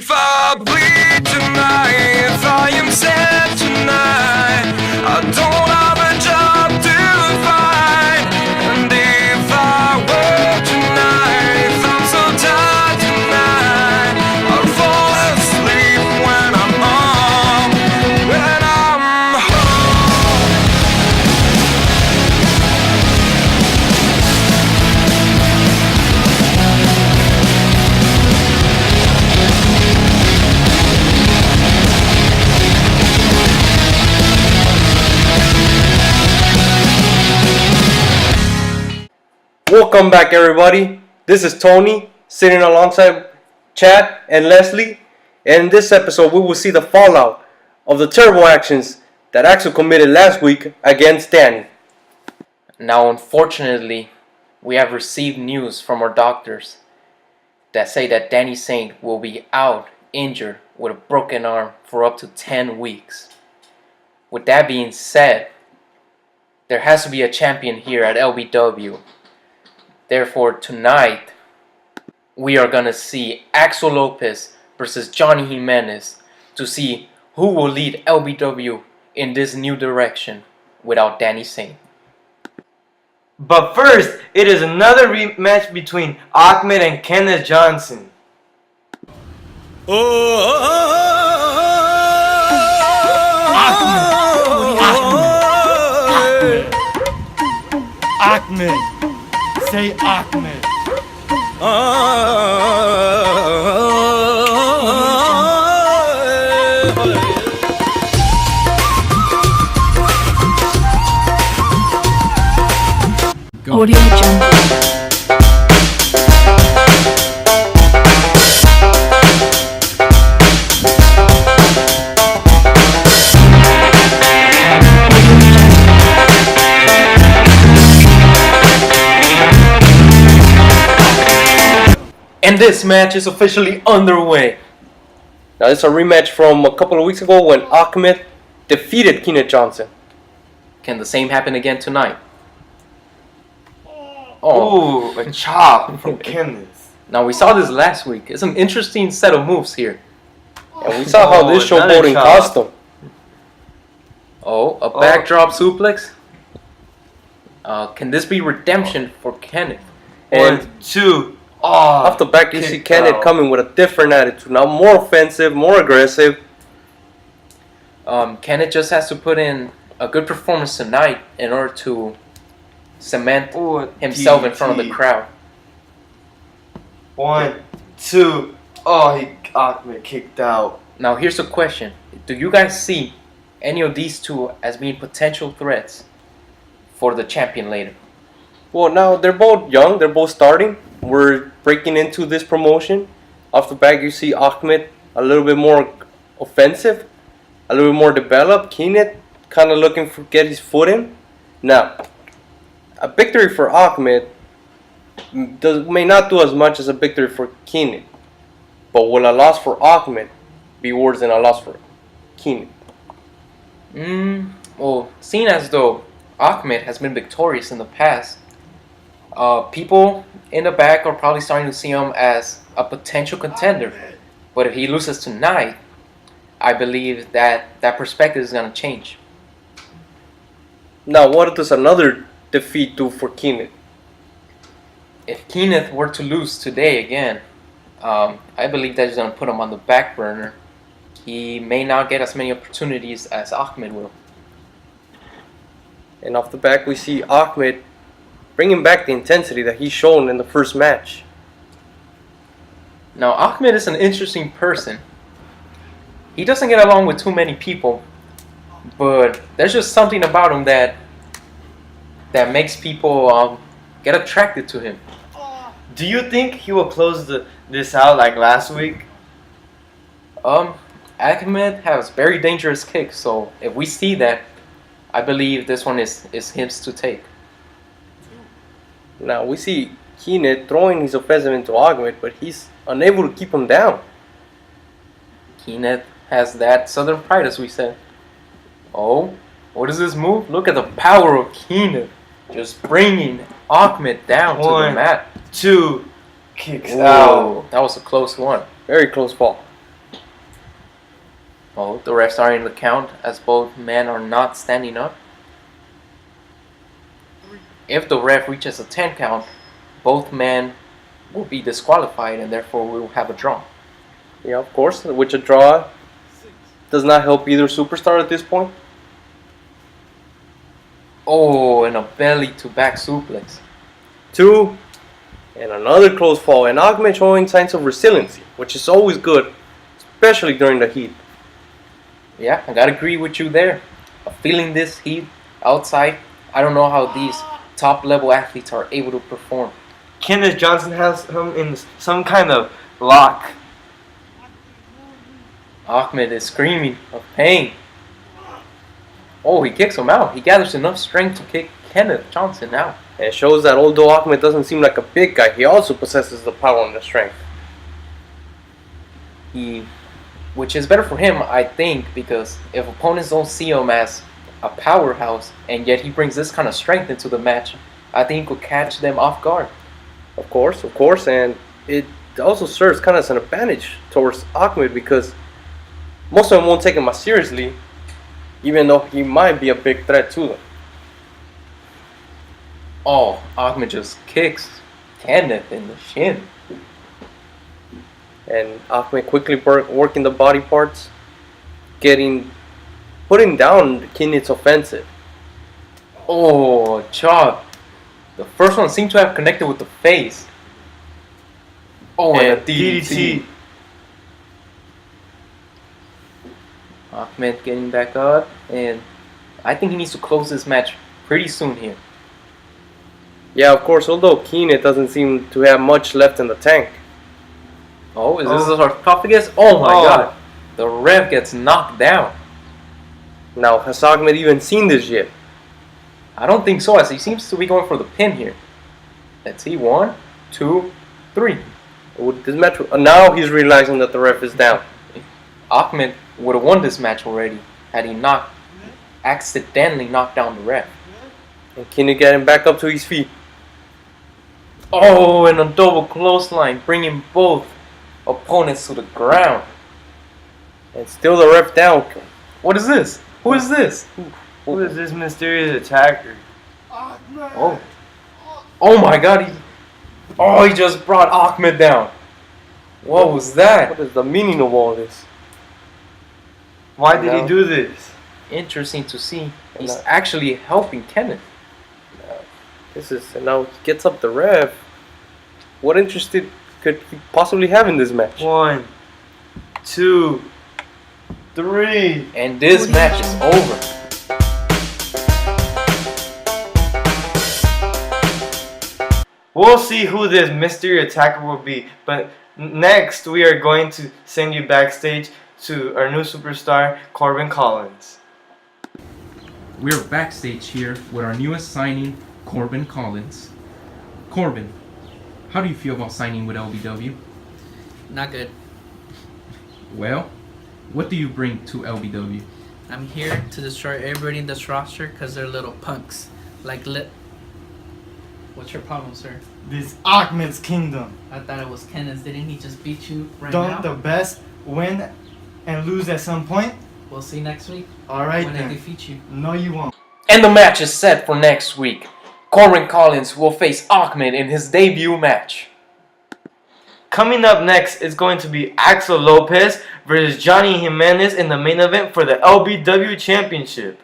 if I bleed tonight, if I am sad tonight, I don't have a job to find. And if I work tonight, if I'm so tired tonight, I'll fall asleep when I'm home, when I'm home. Welcome back, everybody. This is Tony, sitting alongside Chad and Leslie. And in this episode, we will see the fallout of the terrible actions that Axel committed last week against Danny. Now, unfortunately, we have received news from our doctors that say that Danny Saint will be out injured with a broken arm for up to 10 weeks. With that being said, there has to be a champion here at LBW. Therefore, tonight, we are going to see Axel Lopez versus Johnny Jimenez to see who will lead LBW in this new direction without Danny Saint. But first, it is another rematch between Ahmed and Kenneth Johnson. Ahmed. Say Ahmed. Audio Jungle. And this match is officially underway. Now, this is a rematch from a couple of weeks ago when Ahmed defeated Kenneth Johnson. Can the same happen again tonight? Oh, a chop from Kenneth. Now we saw this last week. It's an interesting set of moves here. And we saw how this showboating cost him. A backdrop suplex. Can this be redemption for Kenneth? And 1, 2. off the back, you see Kenneth coming with a different attitude. Now more offensive, more aggressive. Kenneth just has to put in a good performance tonight in order to cement himself in front of the crowd. 1, 2. Ahmed kicked out. Now here's a question. Do you guys see any of these two as being potential threats for the champion later? Well, now they're both young. They're both starting. We're breaking into this promotion. Off the back, you see Ahmed a little bit more offensive, a little bit more developed. Kenneth kind of looking to get his foot in. Now, a victory for Ahmed may not do as much as a victory for Kenneth. But will a loss for Ahmed be worse than a loss for Kenneth? Well, seeing as though Ahmed has been victorious in the past, people in the back are probably starting to see him as a potential contender. But if he loses tonight, I believe that perspective is going to change. Now, what does another defeat do for Kenneth? If Kenneth were to lose today again, I believe that is going to put him on the back burner. He may not get as many opportunities as Ahmed will. And off the back, we see Ahmed bringing back the intensity that he's shown in the first match. Now, Ahmed is an interesting person. He doesn't get along with too many people, but there's just something about him that makes people get attracted to him. Do you think he will close this out like last week? Ahmed has very dangerous kicks, so if we see that, I believe this one is his to take. Now, we see Kenneth throwing his offensive into Ahmed, but he's unable to keep him down. Kenneth has that southern pride, as we said. Oh, what is this move? Look at the power of Kenneth. Just bringing Ahmed down to the mat. 2, kicks Whoa, out. that was a close one. Very close fall. Oh, the refs are in the count as both men are not standing up. If the ref reaches a 10 count, both men will be disqualified and therefore we will have a draw. Yeah, of course, which a draw does not help either superstar at this point. Oh, and a belly to back suplex. 2, and another close fall, and Ahmed showing signs of resiliency, which is always good, especially during the heat. Yeah, I gotta agree with you there. Feeling this heat outside, I don't know how these top level athletes are able to perform. Kenneth Johnson has him in some kind of lock. Ahmed is screaming of pain. Oh, he kicks him out. He gathers enough strength to kick Kenneth Johnson out. And it shows that although Ahmed doesn't seem like a big guy, he also possesses the power and the strength. Which is better for him, I think, because if opponents don't see him as a powerhouse, and yet he brings this kind of strength into the match, I think he could catch them off guard. Of course, and it also serves kind of as an advantage towards Ahmed because most of them won't take him as seriously, even though he might be a big threat to them. Oh, Ahmed just kicks Kenneth in the shin. And Ahmed quickly working the body parts, putting down Kenneth's offensive. Oh, chop. The first one seemed to have connected with the face. Oh, and a DDT. Ahmed getting back up, and I think he needs to close this match pretty soon here. Yeah, of course, although Kenneth doesn't seem to have much left in the tank. Oh, is this a sarcophagus? Oh my god. The ref gets knocked down. Now, has Ahmed even seen this yet? I don't think so, as he seems to be going for the pin here. Let's see, 1, 2, 3. With this match, now he's realizing that the ref is down. Ahmed would have won this match already had he not accidentally knocked down the ref. And Kenneth getting back up to his feet. Oh, and a double clothesline, bringing both opponents to the ground. And still the ref down. What is this? Who is this? Who is this mysterious attacker? Oh. Oh my god, he just brought Ahmed down. What was that? What is the meaning of all this? Why did he do this? Interesting to see. He's actually helping Kenneth. And now he gets up the ref. What interest could he possibly have in this match? 1, 2, 3. And this match is over. We'll see who this mystery attacker will be, but next we are going to send you backstage to our new superstar, Corbin Collins. We're backstage here with our newest signing, Corbin Collins. Corbin, how do you feel about signing with LBW? Not good. Well, what do you bring to LBW? I'm here to destroy everybody in this roster because they're little punks. What's your problem, sir? This Ahmed's kingdom. I thought it was Kenneth. Didn't he just beat you right Don't now? the best win and lose at some point? We'll see next week Alright when I then. defeat you. No, you won't. And the match is set for next week. Corbin Collins will face Ahmed in his debut match. Coming up next is going to be Axel Lopez versus Johnny Jimenez in the main event for the LBW Championship.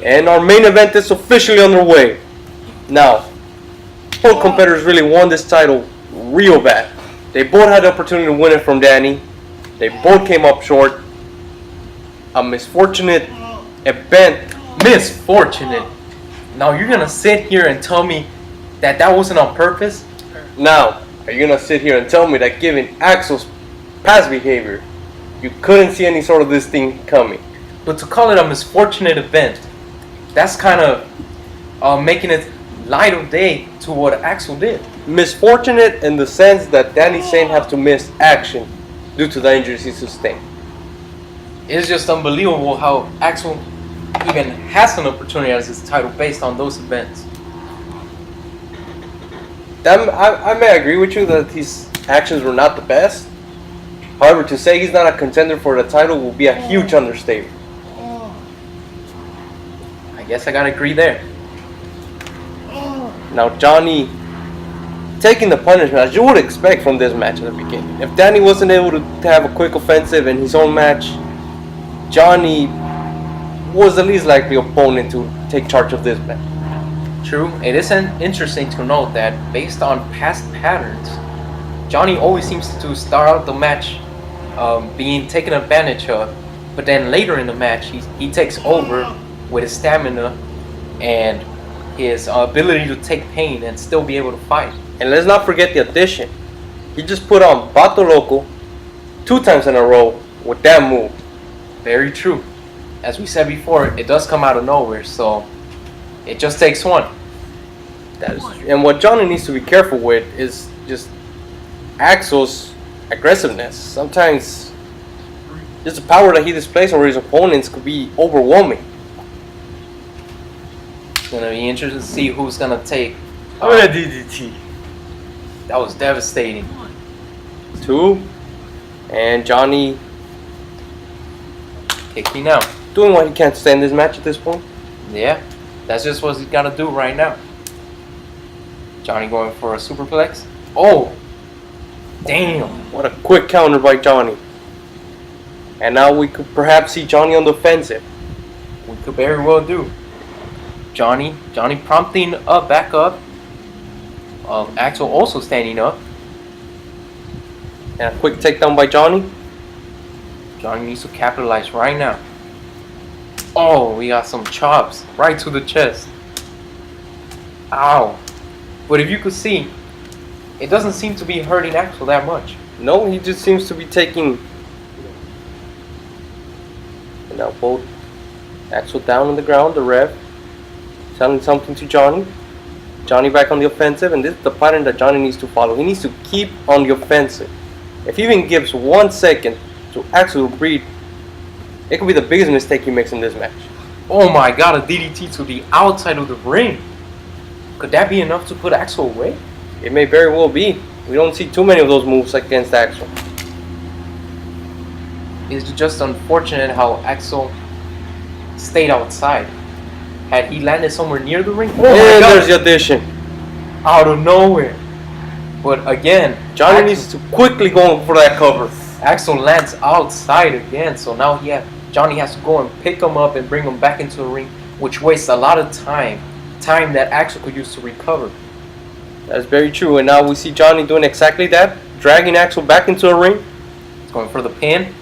And our main event is officially underway. Now, both competitors really won this title real bad. They both had the opportunity to win it from Danny. They both came up short. A misfortunate event. Misfortunate. Now you're gonna sit here and tell me that that wasn't on purpose? Now, are you gonna sit here and tell me that given Axel's past behavior, you couldn't see any sort of this thing coming? But to call it a misfortunate event, that's kind of making it light of day to what Axel did. Misfortunate in the sense that Danny Saint have to miss action due to the injuries he sustained. It's just unbelievable how Axel even has an opportunity as his title based on those events. I may agree with you that his actions were not the best. However, to say he's not a contender for the title will be a huge understatement. I guess I gotta agree there. Now, Johnny taking the punishment as you would expect from this match at the beginning. If Danny wasn't able to have a quick offensive in his own match, Johnny was the least likely opponent to take charge of this match. True, it is interesting to note that based on past patterns, Johnny always seems to start out the match being taken advantage of, but then later in the match he takes over with his stamina and his ability to take pain and still be able to fight. And let's not forget the addition. He just put on Vato Loco 2 times in a row with that move. Very true. As we said before, it does come out of nowhere, so it just takes one. That is true. And what Johnny needs to be careful with is just Axel's aggressiveness. Sometimes just the power that he displays over his opponents could be overwhelming. It's gonna be interesting to see who's gonna take. What a DDT. That was devastating. 2. And Johnny Kicking out. doing what he can to stay in this match at this point. Yeah, that's just what he's gotta do right now. Johnny going for a superplex. Oh, damn! What a quick counter by Johnny. And now we could perhaps see Johnny on the offensive. We could very well do. Johnny prompting up, back up. Axel also standing up. And a quick takedown by Johnny. Johnny needs to capitalize right now. Oh, we got some chops right to the chest. Ow. But if you could see, it doesn't seem to be hurting Axel that much. No, he just seems to be taking. And now both Axel down on the ground, the ref telling something to Johnny. Johnny back on the offensive, and this is the pattern that Johnny needs to follow. He needs to keep on the offensive. If he even gives 1 second to Axel to breathe, it could be the biggest mistake he makes in this match. Oh my god, a DDT to the outside of the ring. Could that be enough to put Axel away? It may very well be. We don't see too many of those moves against Axel. It's just unfortunate how Axel stayed outside. Had he landed somewhere near the ring, And there's the addition. out of nowhere. But again, Johnny needs to quickly go for that cover. Axel lands outside again, so now Johnny has to go and pick him up and bring him back into the ring, which wastes a lot of time that Axel could use to recover. That's very true. And now we see Johnny doing exactly that, dragging Axel back into the ring. He's going for the pin.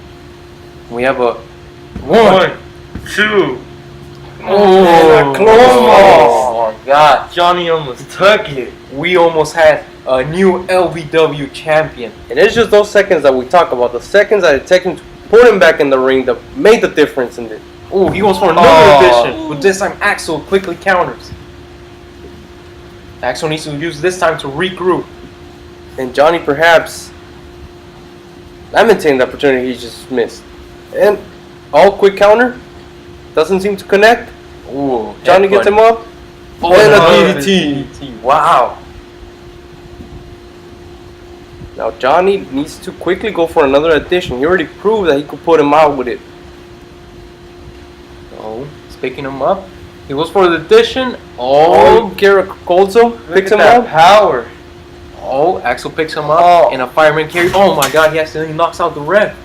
We have a 1, 2. Oh, close oh my god. Johnny almost took it. We almost had a new LBW champion. And it's just those seconds that we talk about, the seconds that it takes him to put him back in the ring that made the difference in it. Oh, he goes for another edition, but this time Axel quickly counters. Axel needs to use this time to regroup. And Johnny perhaps lamenting the opportunity he just missed. And all quick counter, doesn't seem to connect. Ooh, Johnny gets him up. Oh, and another a DDT. Wow. Now Johnny needs to quickly go for another addition. He already proved that he could put him out with it. Oh, he's picking him up. He goes for the addition. Oh, Garagolzo picks him up. Power. Oh, Axel picks him up in a fireman carry. Oh my god, he accidentally knocks out the ref.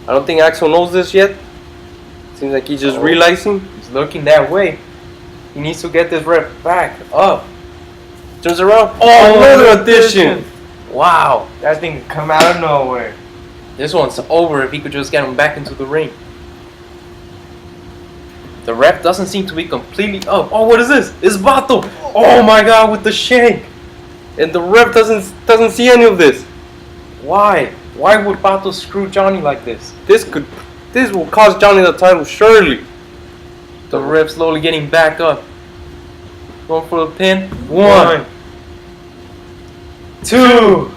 I don't think Axel knows this yet. Seems like he's just realizing. He's looking that way. He needs to get this ref back up. Turns around. Oh, another addition. Wow. That thing could come out of nowhere. This one's over if he could just get him back into the ring. The ref doesn't seem to be completely up. Oh, what is this? It's Bato. Oh my God, with the shank. And the ref doesn't see any of this. Why? Why would Bato screw Johnny like this? This will cost Johnny the title, surely. The ref slowly getting back up. Going for the pin. 1, 2,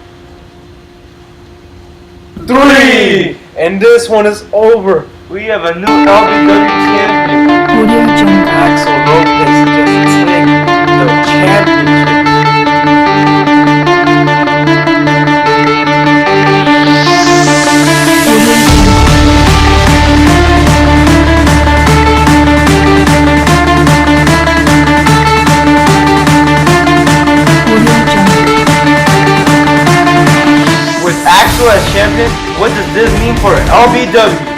3, and this one is over. We have a new LBW champion. Audio Jungle. Axel Lopez just took the championship. With Axel as champion, what does this mean for LBW?